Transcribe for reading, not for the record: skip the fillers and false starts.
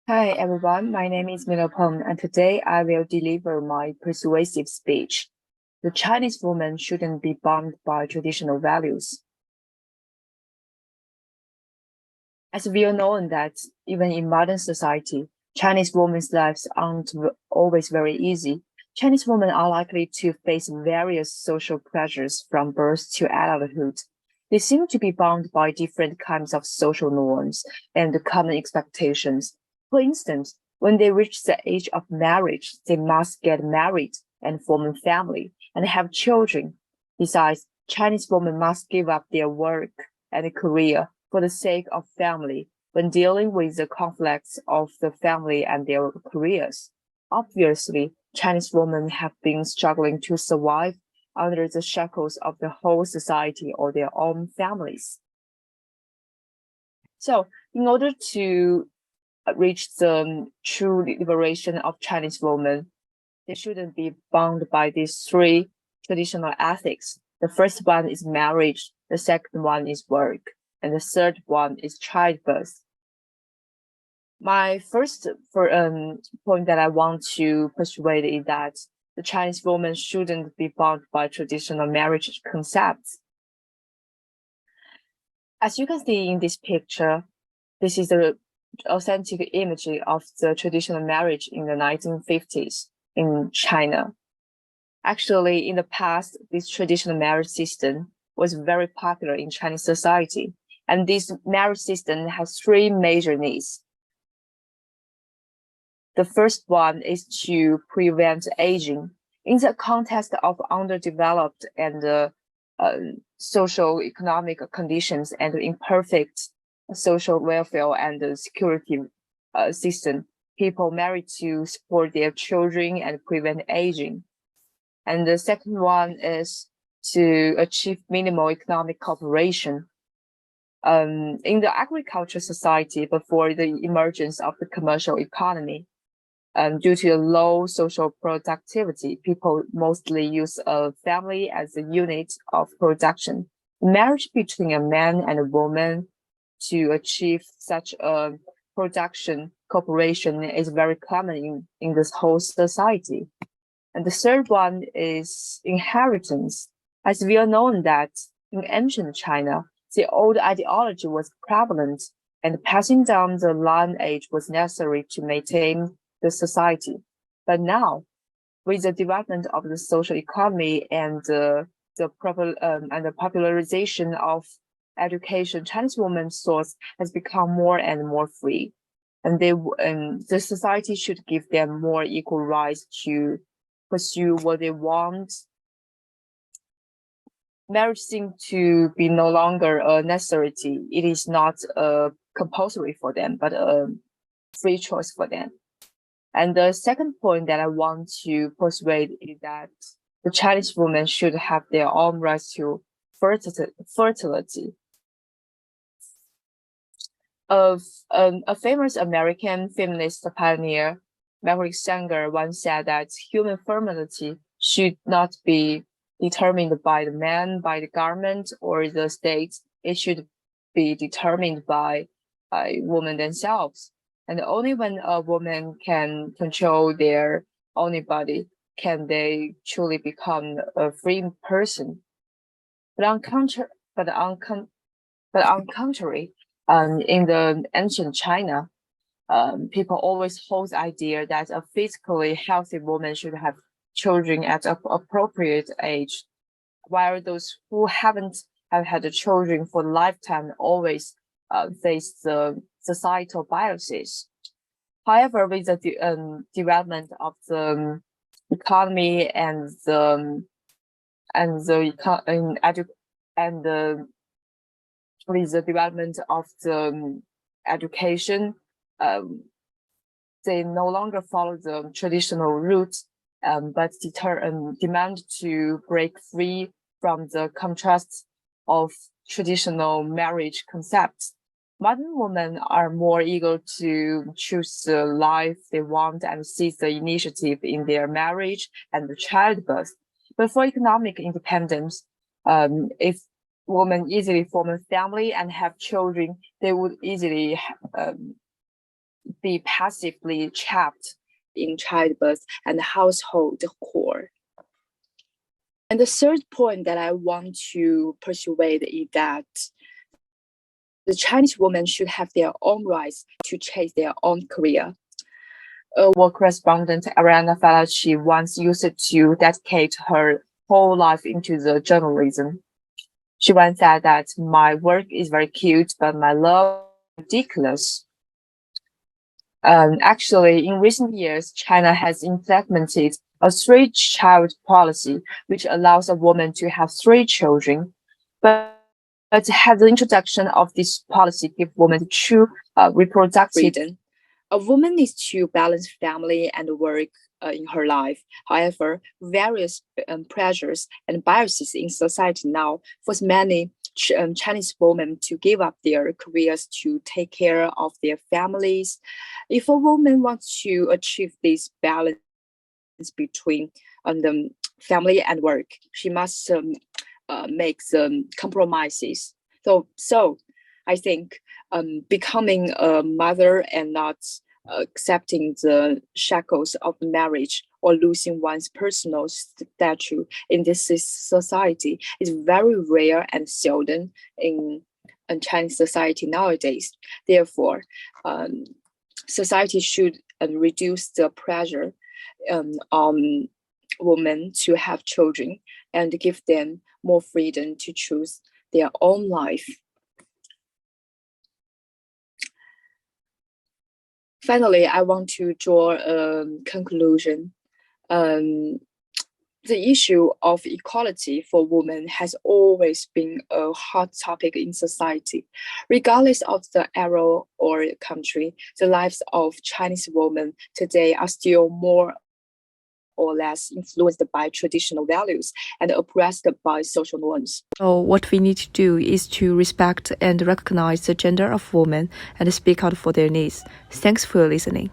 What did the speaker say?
Hi everyone, my name is Milo Peng, and today I will deliver my persuasive speech. The Chinese woman shouldn't be bound by traditional values. As we all know that even in modern society, Chinese women's lives aren't always very easy. Chinese women are likely to face various social pressures from birth to adulthood. They seem to be bound by different kinds of social norms and common expectations. For instance, when they reach the age of marriage, they must get married and form a family and have children. Besides, Chinese women must give up their work and career for the sake of family when dealing with the conflicts of the family and their careers. Obviously, Chinese women have been struggling to survive under the shackles of the whole society or their own families. So, in order to reach the true liberation of Chinese women, they shouldn't be bound by these three traditional ethics. The first one is marriage, the second one is work, and the third one is childbirth. My first point that I want to persuade is that the Chinese woman shouldn't be bound by traditional marriage concepts. As you can see in this picture, this is the authentic image of the traditional marriage in the 1950s in China. Actually, in the past, this traditional marriage system was very popular in Chinese society. And this marriage system has three major needs. The first one is to prevent aging. In the context of underdeveloped and social economic conditions and imperfect social welfare and security system, people marry to support their children and prevent aging. And the second one is to achieve minimal economic cooperation. In the agriculture society before the emergence of the commercial economy, due to low social productivity, people mostly use a family as a unit of production. Marriage between a man and a woman to achieve such a production cooperation is very common in this whole society. And the third one is inheritance. As we are known that in ancient China, the old ideology was prevalent and passing down the lineage was necessary to maintain the society. But now, with the development of the social economy and the popularization of education, Chinese women's thoughts has become more and more free, and the society should give them more equal rights to pursue what they want. Marriage seems to be no longer a necessity. It is not compulsory for them, but a free choice for them. And the second point that I want to persuade is that the Chinese women should have their own rights to fertility. A famous American feminist pioneer, Margaret Sanger, once said that human fertility should not be determined by the man, by the government, or the state. It should be determined by women themselves. And only when a woman can control their own body can they truly become a free person. But on contrary, in the ancient China, people always hold the idea that a physically healthy woman should have children at an appropriate age, while those who haven't have had children for a lifetime always face the societal biases. However, with the development of the economy and with the development of the education, they no longer follow the traditional route, but demand to break free from the contrasts of traditional marriage concepts. Modern women are more eager to choose the life they want and seize the initiative in their marriage and childbirth. But for economic independence, if women easily form a family and have children, they would easily be passively trapped in childbirth and household chore. And the third point that I want to persuade is that the Chinese women should have their own rights to chase their own career. A war correspondent, Ariana Falaci, once used to dedicate her whole life into the journalism. She once said that my work is very cute, but my love is ridiculous. Actually, in recent years, China has implemented a three-child policy, which allows a woman to have 3 children. But has the introduction of this policy give women true reproductive freedom? A woman needs to balance family and work in her life. However, various pressures and biases in society now force many Chinese women to give up their careers to take care of their families. If a woman wants to achieve this balance between the family and work, she must make some compromises. So I think becoming a mother and not accepting the shackles of marriage or losing one's personal statue in this society is very rare and seldom in Chinese society nowadays. Therefore, society should reduce the pressure on women to have children and give them more freedom to choose their own life. Finally, I want to draw a conclusion. The issue of equality for women has always been a hot topic in society. Regardless of the era or country, the lives of Chinese women today are still more or less influenced by traditional values and oppressed by social norms. So what we need to do is to respect and recognize the gender of women and speak out for their needs. Thanks for listening.